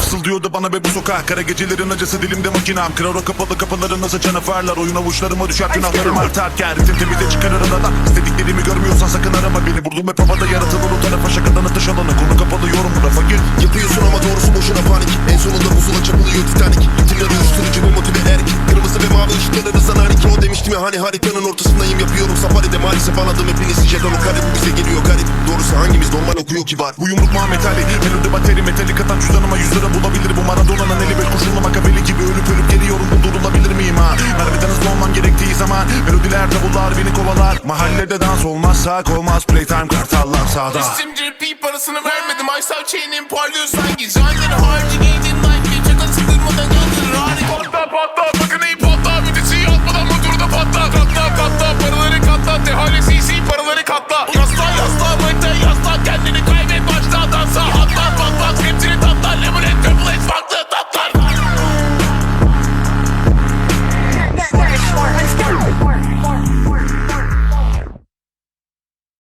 Fısıldıyordu bana be bu sokak. Kara gecelerin acısı dilimde makinam. Kırar o kapalı kapıları nasıl canavarlar. Oyun avuçlarıma düşer günahlarım artarken. Ritim temize çıkarır arada. İstediklerimi görmüyorsan sakın arama beni. Vurdum hep havada yaratılır o tarafa şakadan atış alanı. Konu kapalı yorum rafa gir. Yapıyorsun ama doğrusu boşuna panik. En sonunda buzula çapılıyor Titanic. Ritimler uyuşturucu bu motive erik. Kırmızı ve mavi ışıkları sana harik. O demiştim ya hani haritanın ortasındayım. Yapıyorum safaride maalesef anladım hepinizi jetonun kare. Bu bize geliyor garip. Doğrusu hangimiz normal okuyor ki var. Bu yumruk metali, melodi bateri, metalik atan cüzdanıma 100 lira bulabilir. Bu Maradona'nın 55 kurşunlu makabeli gibi ölüp geliyorum. Bu durulabilir miyim ha? Harbiden hızlı olmam gerektiği zaman melodiler davullar beni kovalar. Mahallede dans olmazsak olmaz. Playtime kartallar sağda. İsim GP parasını vermedim. Ay sav çeyinin parlıyor sanki. Canları harcı giydin like. Bir çakal sıkılmadan yandırır harika. Patla patla bakın iyi patla. Vitesi atmadan motoru da patla. Katla katla paraları katla. Dehale CC paraları katla.